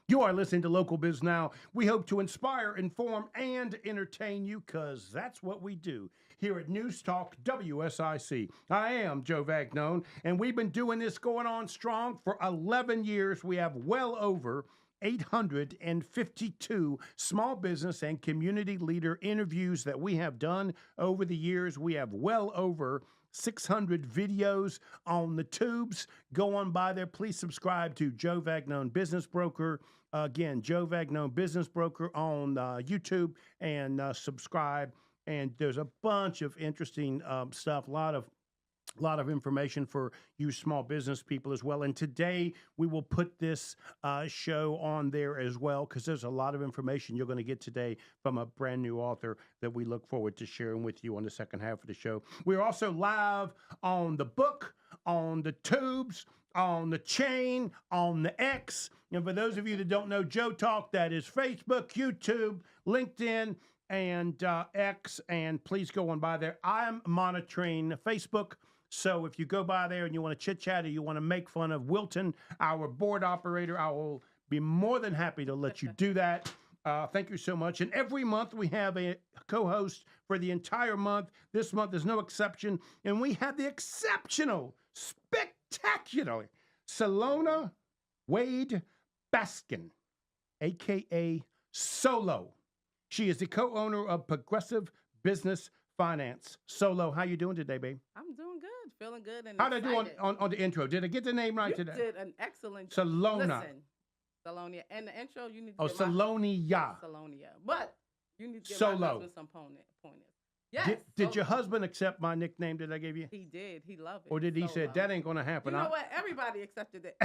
You are listening to Local Biz Now. We hope to inspire, inform, and entertain you because that's what we do here at News Talk WSIC. I am Joe Vagnone, and we've been doing this going on strong for 11 years. We have well over 852 small business and community leader interviews that we have done over the years. We have well over 600 videos on the tubes. Go on by there. Please subscribe to Joe Vagnone Business Broker. Again, Joe Vagnone Business Broker on YouTube, and subscribe. And there's a bunch of interesting stuff, a lot of information for you small business people as well. And today we will put this show on there as well because there's a lot of information you're going to get today from a brand new author that we look forward to sharing with you on the second half of the show. We're also live on the book, on the tubes, on the chain, on the X. And for those of you that don't know Joe Talk, that is Facebook, YouTube, LinkedIn, and X. And please go on by there. I'm monitoring Facebook. So if you go by there and you want to chit chat or you want to make fun of Wilton, our board operator, I will be more than happy to let you do that. Thank you so much. And every month we have a co-host for the entire month. This month is no exception. And we have the exceptional, spectacular Salona Wade Baskin, a.k.a. Solo. She is the co-owner of Progressive Business Finance. Solo, how you doing today, babe? I'm doing good, feeling good, and how did I do on the intro? Did I get the name right today? You did an excellent job. Salona. Listen, Salonia. And the intro, you need to get Salonia. Salonia. But you need to give Solo. my husband some pointers. Yes. Did your husband accept my nickname that I gave you? He did. He loved it. Or did he say, that ain't going to happen? You know what? Everybody accepted it.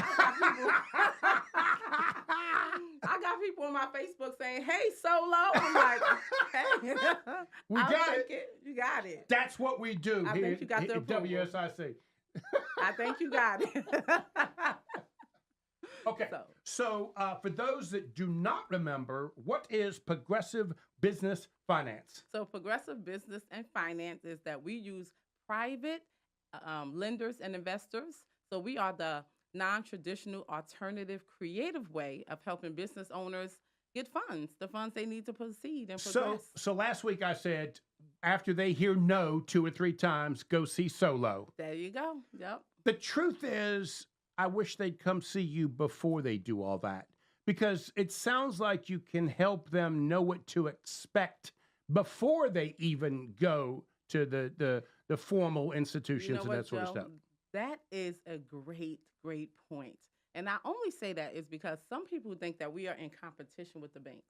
I got people on my Facebook saying, hey, Solo. I'm like, hey. We got it. You got it. That's what we do I here think you got the at WSIC. I think you got it. Okay, so for those that do not remember, what is Progressive Business Finance? So Progressive Business and Finance is that we use private lenders and investors. So we are the non-traditional, alternative, creative way of helping business owners get funds, the funds they need to proceed and progress. So last week I said, after they hear no 2 or 3 times, go see Solo. There you go. Yep. The truth is, I wish they'd come see you before they do all that, because it sounds like you can help them know what to expect before they even go to the formal institutions and that sort of stuff. That is a great point. And I only say that is because some people think that we are in competition with the banks.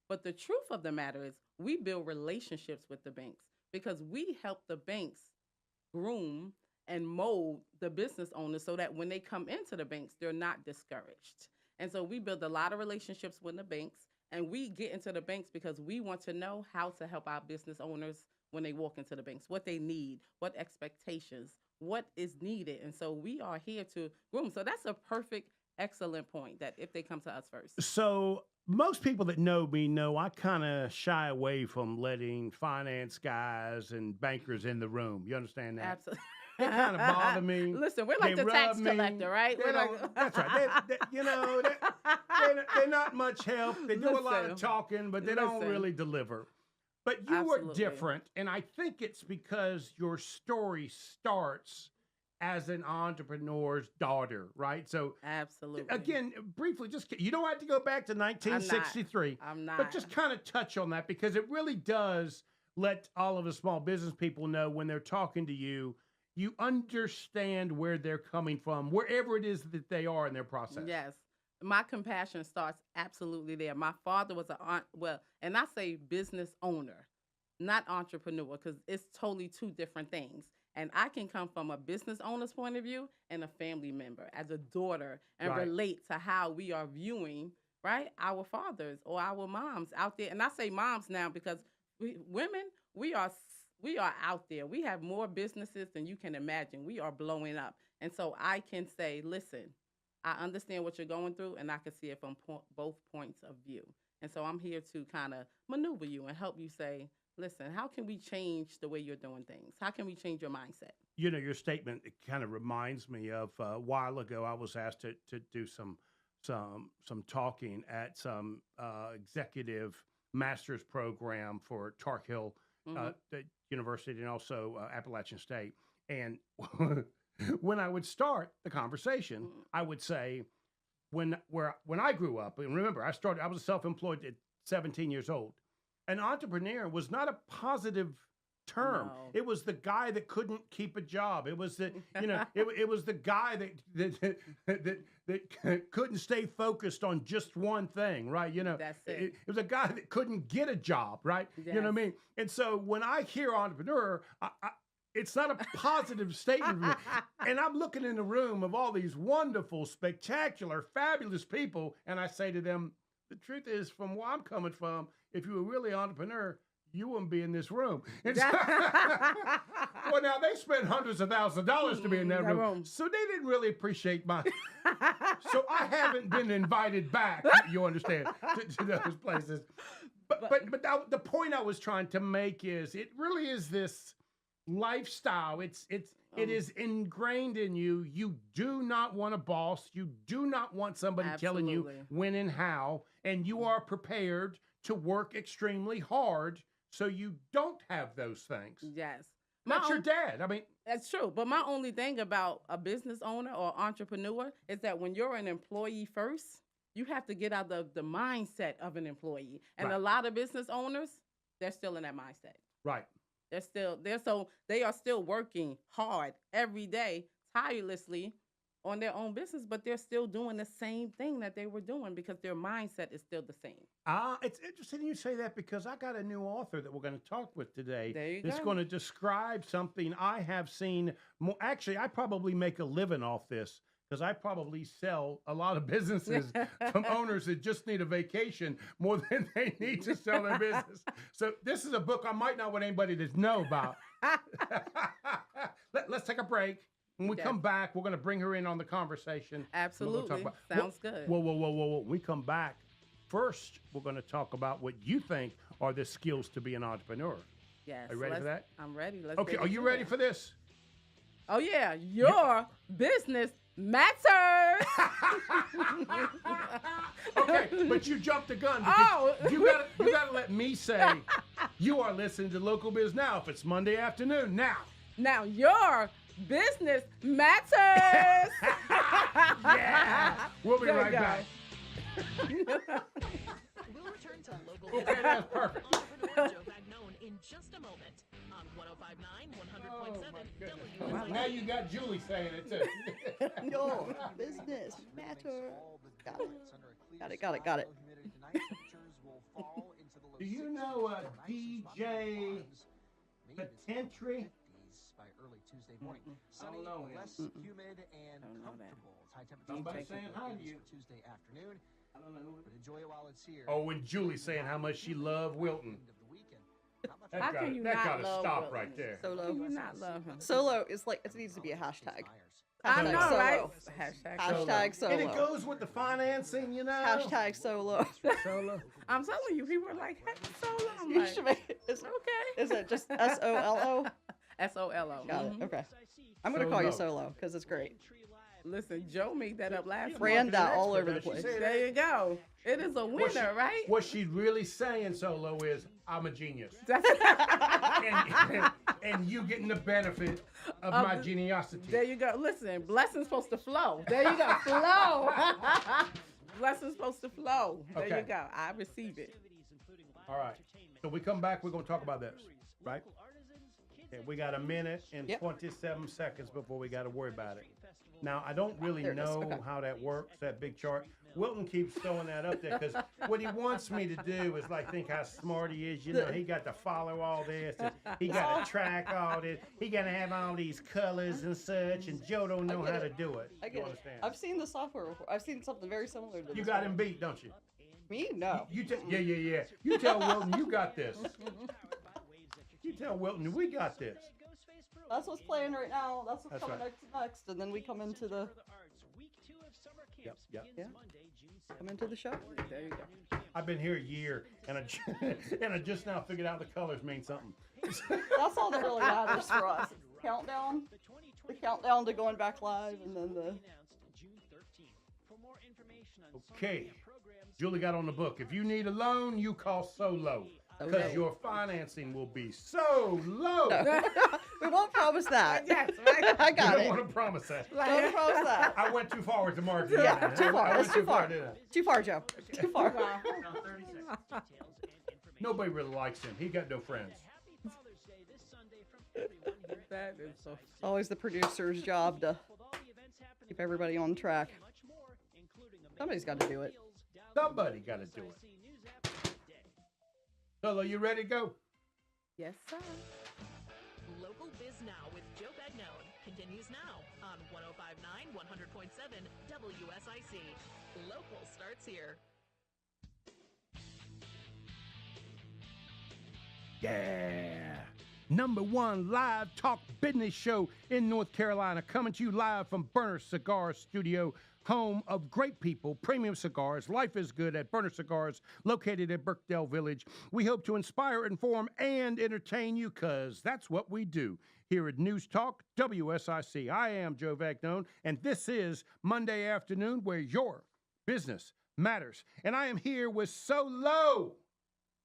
But the truth of the matter is we build relationships with the banks because we help the banks groom and mold the business owners so that when they come into the banks, they're not discouraged. And so we build a lot of relationships with the banks, and we get into the banks because we want to know how to help our business owners when they walk into the banks, what they need, what expectations, what is needed. And so we are here to groom. So that's a perfect, excellent point that if they come to us first. So most people that know me know I kind of shy away from letting finance guys and bankers in the room. You understand that? Absolutely. They kind of bother me. Listen, we're like the tax collector, right? That's right. They're not much help. They do a lot of talking, but they don't really deliver. But you are different, and I think it's because your story starts as an entrepreneur's daughter, right? So, absolutely. Again, briefly, you don't have to go back to 1963. I'm not. But just kind of touch on that because it really does let all of the small business people know when they're talking to you, you understand where they're coming from, wherever it is that they are in their process. Yes. My compassion starts absolutely there. My father was and I say business owner, not entrepreneur, because it's totally 2 different things. And I can come from a business owner's point of view and a family member as a daughter and relate to how we are viewing, right, our fathers or our moms out there. And I say moms now because women, we are out there. We have more businesses than you can imagine. We are blowing up. And so I can say, listen, I understand what you're going through, and I can see it from both points of view. And so I'm here to kind of maneuver you and help you say, listen, how can we change the way you're doing things? How can we change your mindset? You know, your statement, it kind of reminds me of a while ago, I was asked to do some some talking at some executive master's program for Tark Hill Mhm. the University and also Appalachian State. And when I would start the conversation, Mm. I would say, when I grew up, and remember, I was self-employed at 17 years old. An entrepreneur was not a positive term. No. It was the guy that couldn't keep a job. It was the, it was the guy that couldn't stay focused on just one thing, right? That's It, it. it was a guy that couldn't get a job, right? You know what I Yes. mean? And so when I hear entrepreneur, it's not a positive statement for me. And I'm looking in the room of all these wonderful, spectacular, fabulous people, and I say to them, the truth is, from where I'm coming from, if you were really an entrepreneur, you wouldn't be in this room. And so, well, now they spent hundreds of thousands of dollars to be in that room, so they didn't really appreciate my. So I haven't been invited back. You understand to those places. But the point I was trying to make is, it really is this lifestyle. It is ingrained in you. You do not want a boss. You do not want somebody telling you Absolutely. when and how, and you are prepared to work extremely hard so you don't have those things. Yes. That's your own- dad. I mean, That's true. But my only thing about a business owner or entrepreneur is that when you're an employee first, you have to get out of the mindset of an employee. And Right. a lot of business owners, they're still in that mindset. right. They are still working hard every day, tirelessly on their own business, but they're still doing the same thing that they were doing because their mindset is still the same. It's interesting you say that, because I got a new author that we're going to talk with today. There you That's go. going to describe something I have seen. Actually, I probably make a living off this, because I probably sell a lot of businesses from owners that just need a vacation more than they need to sell their business. So this is a book I might not want anybody to know about. Let's take a break. When we Yes. come back, we're going to bring her in on the conversation. and we're gonna talk Absolutely. about- Sounds good. Whoa. When we come back, first, we're going to talk about what you think are the skills to be an entrepreneur. Yes. Are you ready for that? I'm ready. Let's Okay, get are you into ready it. for this? Oh yeah, your business matters. Okay, but you jumped the gun, because Oh. you gotta let me say you are listening to Local Biz Now if it's Monday afternoon. Now, Now your business matters. yeah, we'll be There you right go. back. We'll return to Local Okay, Biz that's Now perfect. with entrepreneur Joe Bagnone in just a moment on 105.9, Oh 100.7 my goodness. WNZ. Now you got Julie saying it too. Your business matter. Got it. Do you know DJ Potentry? By early Tuesday morning. Sunny, I don't know him. less humid, and Don't know that. comfortable. It's high temperature Somebody saying hi to you. for Tuesday afternoon. I don't know. But enjoy it while it's here. Oh, and Julie's saying how much she loved Wilton. End of the weekend. How can you that not gotta love stop Wilton? right there. How Solo. can you not love him? Solo is like, it needs to be a hashtag. I know, Hashtag right? solo. Hashtag Hashtag And it solo. goes with the financing, you know. Hashtag solo. Solo. I'm telling you, people are like, hey, solo. I'm You like, should make it. Is okay. it just SOLO? SOLO. Got it. Mhm. Okay. I'm gonna call you Solo. Solo because it's great. Listen, Joe made that up last Ran month. that all expert, over the does she place. say that? There you go. It is a What she- winner, right? What she's really saying, Solo, is I'm a genius. And you getting the benefit of my the- geniosity. There you go. Listen, blessings supposed to flow. There you go. Flow. Blessings supposed to flow. There Okay. you go. I receive it. All right. So we come back, we're going to talk about this, right? Okay, we got a minute and Yep. 27 seconds before we got to worry about it. Now, I don't really There it is. know Okay. how that works, that big chart. Wilton keeps throwing that up there because what he wants me to do is like think how smart he is. You know, he got to follow all this. And he got to track all this. He got to have all these colors and such. And Joe don't know get how to it. do it. I You get it. understand? I've seen the software before. I've seen something very similar to this. You got him one. beat, don't you? Me? No. Yeah. You tell Wilton you got this. You tell Wilton we got this. That's what's playing right now. That's what's That's coming right. next, and then we come into the Yep. yeah, come into the show. There you go. I've been here a year, and I just now figured out the colors mean something. That's all that really matters for us. Countdown, the countdown to going back live, and then the Okay. Julie got on the book. If you need a loan, you call Solo. Because Okay. your financing will be so low. We won't promise that. Yes, right. I You got don't it. want to promise that. Don't promise that. I went too far with the marketing. Yeah, man. too I far. went That's too far. didn't I? Too far, Joe. Too far. Nobody really likes him. He got no friends. That is so. Always the producer's job to keep everybody on track. Somebody's got to do it. Somebody got to do it. Solo, you ready to go? Yes, sir. Local Biz Now with Joe Bagnone continues now on 105.9, 100.7 WSIC. Local starts here. Yeah. #1 live talk business show in North Carolina, coming to you live from Burner Cigar Studio, home of great people, premium cigars. Life is good at Burner Cigars, located at Birkdale Village. We hope to inspire, inform, and entertain you, because that's what we do here at News Talk WSIC. I am Joe Vagnone, and this is Monday Afternoon, where your business matters. And I am here with Solo,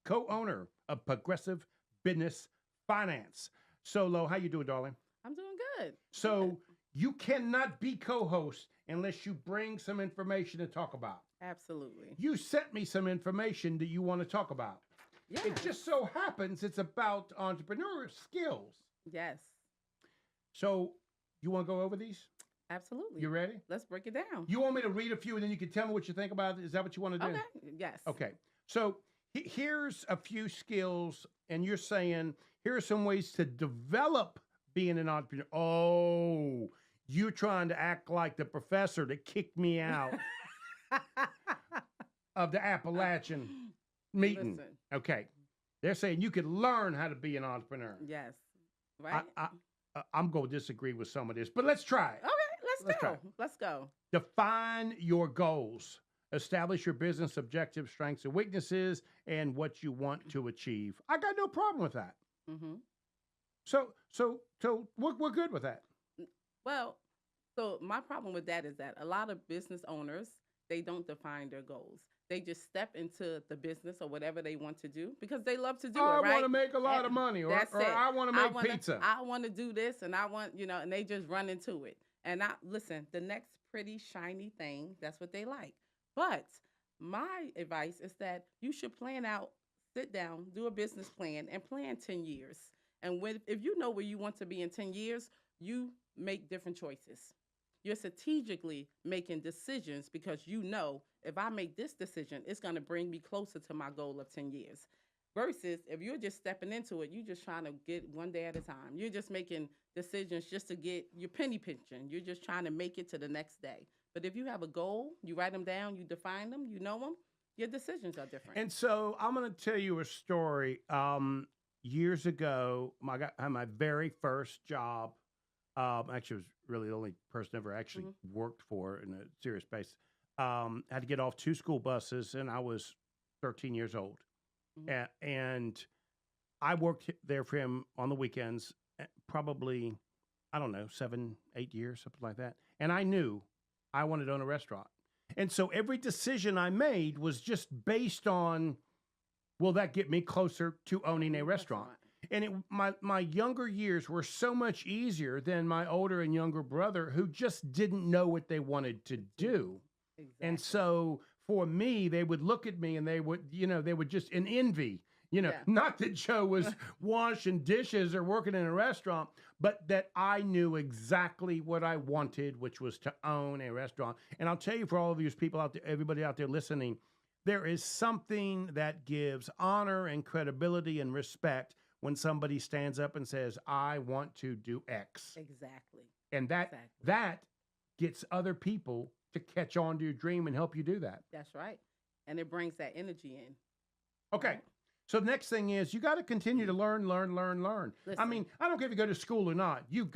co-owner of Progressive Business Finance. Solo, how you doing, darling? I'm doing good. So you cannot be co-host unless you bring some information to talk about. Absolutely. You sent me some information that you want to talk about. Yeah. It just so happens it's about entrepreneur skills. Yes. So you want to go over these? Absolutely. You ready? Let's break it down. You want me to read a few and then you can tell me what you think about it? Is that what you want to do? Okay. Yes. Okay. So here's a few skills, and you're saying here are some ways to develop being an entrepreneur. Oh, you're trying to act like the professor that kicked me out of the Appalachian meeting. Listen. Okay. They're saying you could learn how to be an entrepreneur. Yes. Right. I'm going to disagree with some of this, but let's try it. Okay. Let's try go. it. Let's go. Define your goals. Establish your business objectives, strengths, and weaknesses, and what you want to achieve. I got no problem with that. Mm-hmm. So we're good with that. Well, so my problem with that is that a lot of business owners, they don't define their goals. They just step into the business or whatever they want to do because they love to do I it, right? want to make a lot of And money, or that's it. I want to make pizza. I want to do this, and I want, and they just run into it. And listen, the next pretty shiny thing, that's what they like. But my advice is that you should plan out, sit down, do a business plan, and plan 10 years. And if you know where you want to be in 10 years, you make different choices. You're strategically making decisions because you know if I make this decision, it's going to bring me closer to my goal of 10 years. Versus if you're just stepping into it, you're just trying to get one day at a time. You're just making decisions just to get your penny pinching. You're just trying to make it to the next day. But if you have a goal, you write them down, you define them, you know them, your decisions are different. And so I'm going to tell you a story. Years ago, I had my very first job. Actually, it was really the only person I ever actually worked for in a serious basis. I had to get off 2 school buses, and I was 13 years old. And I worked there for him on the weekends, probably, I don't know, 7, 8 years, something like that. And I knew I wanted to own a restaurant. And so every decision I made was just based on, will that get me closer to owning a restaurant? And my younger years were so much easier than my older and younger brother who just didn't know what they wanted to do. Exactly. And so for me, they would look at me and they would just in envy, not that Joe was washing dishes or working in a restaurant, but that I knew exactly what I wanted, which was to own a restaurant. And I'll tell you, for all of you people out there, everybody out there listening, there is something that gives honor and credibility and respect when somebody stands up and says, I want to do X. Exactly. And that gets other people to catch on to your dream and help you do that. That's right. And it brings that energy in. Okay. So the next thing is you got to continue to learn. Listen. I mean, I don't care if you go to school or not. You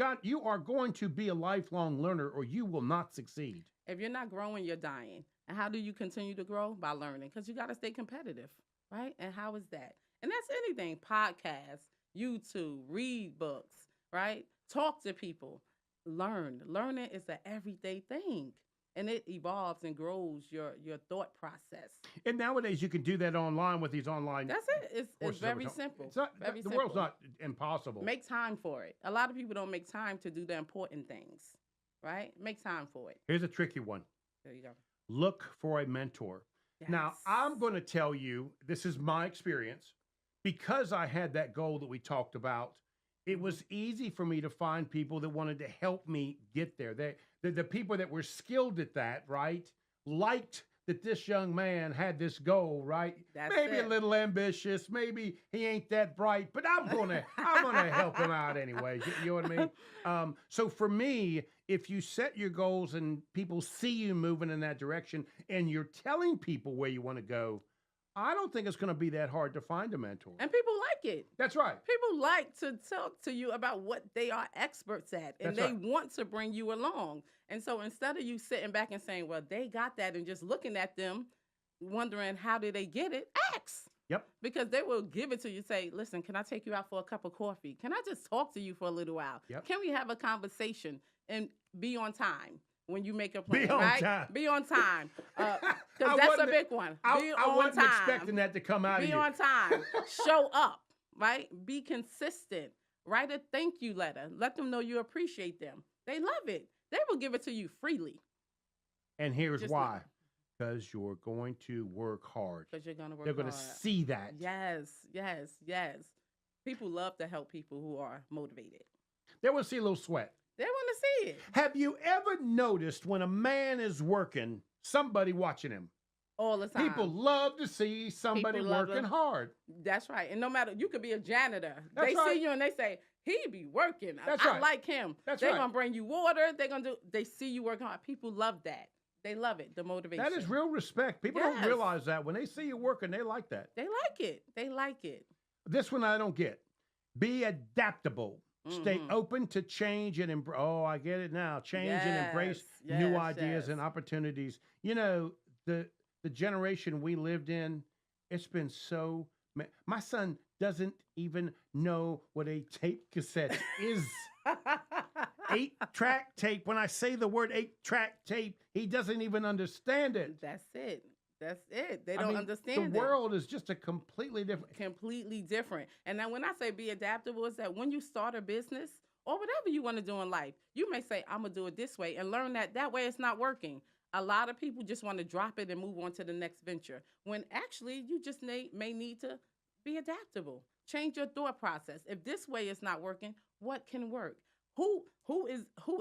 are going to be a lifelong learner or you will not succeed. If you're not growing, you're dying. And how do you continue to grow? By learning, because you got to stay competitive, right? And how is that? And that's anything, podcasts, YouTube, read books, right? Talk to people, learn. Learning is an everyday thing. and it evolves and grows your thought process. And nowadays you can do that online with these online. That's it. It's courses that we're very talking- simple. It's not, Very the world's simple. not impossible. Make time for it. A lot of people don't make time to do the important things, right? Make time for it. Here's a tricky one. There you go. Look for a mentor. Now, I'm going to tell you, this is my experience. Because I had that goal that we talked about, it was easy for me to find people that wanted to help me get there. The people that were skilled at that, right, liked that this young man had this goal, right? That's maybe a it. little ambitious, maybe he ain't that bright, but I'm gonna help him out anyway. You know what I mean? So for me, if you set your goals and people see you moving in that direction, and you're telling people where you want to go, I don't think it's going to be that hard to find a mentor. And people like it. That's right. People like to talk to you about what they are experts at, and That's they right. want to bring you along. And so instead of you sitting back and saying, well, they got that, and just looking at them, wondering how did they get it, ask. Yep. Because they will give it to you. Say, listen, can I take you out for a cup of coffee? Can I just talk to you for a little while? Yep. Can we have a conversation and be on time when you make a plan? Be on right? time. Be on time. I Because that's a wasn't- big one. Be I on wasn't time. expecting that to come out of Be you. on time. Show up, right? Be consistent. Write a thank you letter. Let them know you appreciate them. They love it. They will give it to you freely And here's Just why. Because you're going to work hard. because you're going to work They're going to hard. see that. Yes, yes, yes. People love to help people who are motivated. They want to see a little sweat. They want to see it Have you ever noticed when a man is working, somebody watching him? all the time. People love to see somebody People love working to- hard. That's right. And no matter, you could be a janitor. That's They right. see you and they say, he be working. That's I right. like him. That's They're right. going to bring you water. They see you working hard. People love that. They love it, the motivation. That is real respect. People don't Yes. realize that. When they see you working, they like that. They like it. They like it. This one I don't get. Be adaptable. Stay Mhm. open to change and embrace. Oh, I get it now. Change and embrace Yes, new yes, ideas and yes. opportunities. You know, the generation we lived in, it's been so. My son doesn't even know what a tape cassette is. 8-track tape. When I say the word 8-track tape, he doesn't even understand it. That's it. That's it. They I don't mean, understand the world is just a completely different. completely different. And now when I say be adaptable, is that when you start a business or whatever you want to do in life, you may say, I'm going to do it this way and learn that way it's not working. A lot of people just want to drop it and move on to the next venture when actually you just may need to be adaptable. Change your thought process. If this way is not working, what can work? Who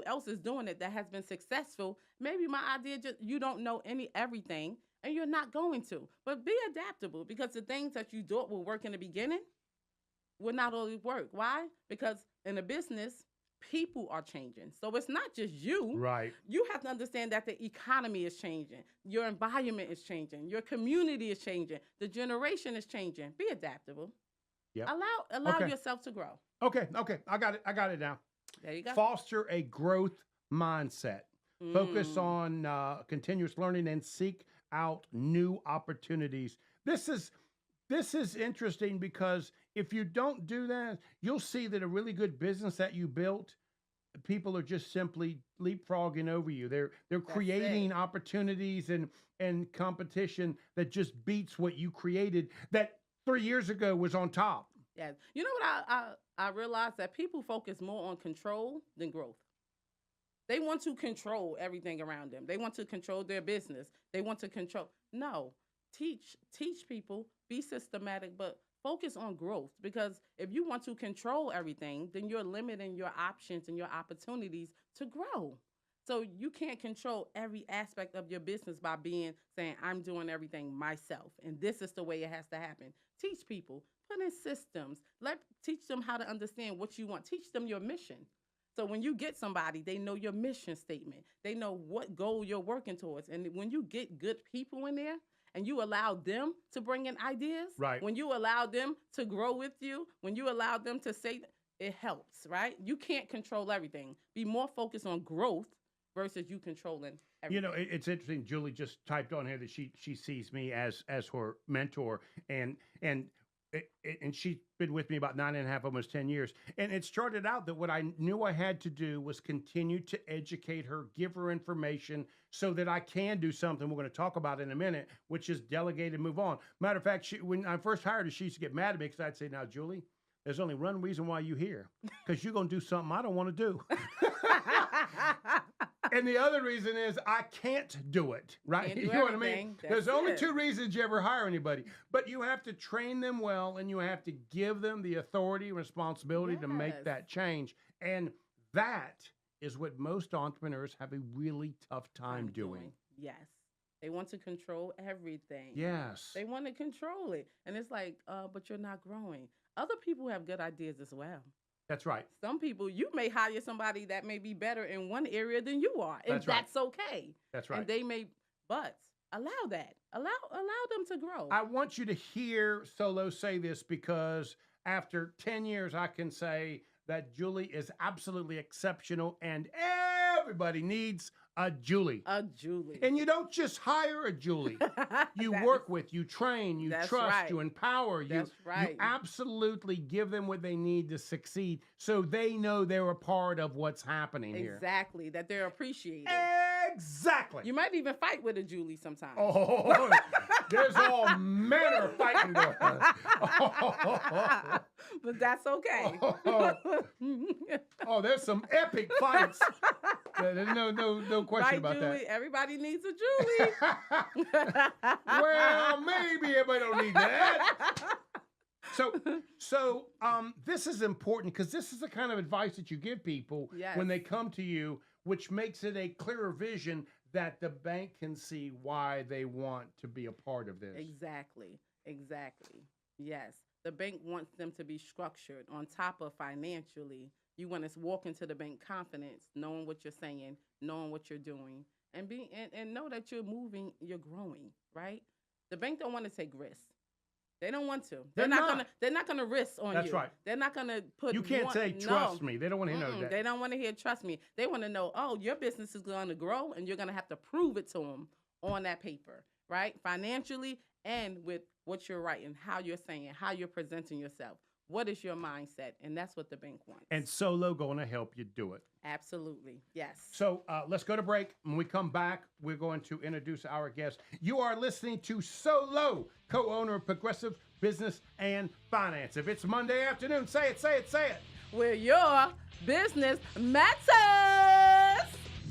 else is doing it that has been successful? Maybe my idea just you don't know everything and you're not going to. But be adaptable because the things that you thought will work in the beginning will not always work. Why? Because in a business, people are changing. So it's not just you. Right. You have to understand that the economy is changing. Your environment is changing. Your community is changing. The generation is changing. Be adaptable. Yep. Allow Okay. yourself to grow. Okay. I got it now. There you go. Foster a growth mindset. Focus Mm. on continuous learning and seek out new opportunities. This is interesting because if you don't do that, you'll see that a really good business that you built, people are just simply leapfrogging over you. They're creating opportunities and competition that just beats what you created that 3 years ago was on top. Yes. You know what I realized that people focus more on control than growth. They want to control everything around them. They want to control their business. They want to control. No, teach people, be systematic, but focus on growth. Because if you want to control everything, then you're limiting your options and your opportunities to grow. So you can't control every aspect of your business by saying, I'm doing everything myself, and this is the way it has to happen. Teach people, put in systems, teach them how to understand what you want. Teach them your mission. So when you get somebody, they know your mission statement. They know what goal you're working towards. And when you get good people in there and you allow them to bring in ideas, Right. when you allow them to grow with you, when you allow them to say, it helps, right? You can't control everything. Be more focused on growth versus you controlling everything. You know, it's interesting. Julie just typed on here that she sees me as her mentor, and and she's been with me about 9.5, almost 10 years. And it started out that what I knew I had to do was continue to educate her, give her information so that I can do something we're going to talk about in a minute, which is delegate and move on. Matter of fact, when I first hired her, she used to get mad at me because I'd say, now, Julie, there's only one reason why you're here, because you're going to do something I don't want to do. And the other reason is I can't do it, right? Can't do You know what I mean? everything. There's That's only it. 2 reasons you ever hire anybody, but you have to train them well and you have to give them the authority and responsibility to make Yes. that change. And that is what most entrepreneurs have a really tough time doing. Yes. They want to control everything. Yes. They want to control it. And it's like, but you're not growing. Other people have good ideas as well. That's right. Some people, you may hire somebody that may be better in one area than you are. And That's right. that's okay. That's right. And they may, but allow that. Allow them to grow. I want you to hear Solo say this because after 10 years, I can say that Julie is absolutely exceptional and everybody needs a Julie. A Julie. And you don't just hire a Julie. You That work is- with, you train, you That's trust, right. you empower, you, That's right. you absolutely give them what they need to succeed so they know they're a part of what's happening here. Exactly. That they're appreciated. Exactly. You might even fight with a Julie sometimes. Oh, there's all manner of fighting going on. But that's okay. Oh, there's some epic fights. There's no question Right, about Julie? that. Everybody needs a Julie. Well, maybe everybody don't need that. So this is important because this is the kind of advice that you give people Yes. when they come to you, which makes it a clearer vision that the bank can see why they want to be a part of this. Exactly. Yes. The bank wants them to be structured on top of financially. You want to walk into the bank confidence, knowing what you're saying, knowing what you're doing, and know that you're moving, you're growing, right? The bank don't want to take risks. They don't want to. They're not. They're not gonna risk on you. That's right. They're not gonna put. You can't say trust me. They don't want to know that. They don't want to hear trust me. They want to know, oh, your business is going to grow, and you're gonna have to prove it to them on that paper, right? Financially and with what you're writing, how you're saying, how you're presenting yourself. What is your mindset? And that's what the bank wants. And Solo going to help you do it. Absolutely, yes. So let's go to break. When we come back, we're going to introduce our guest. You are listening to Solo, co-owner of Progressive Business and Finance. If it's Monday afternoon, say it, say it, say it. Where your business matters.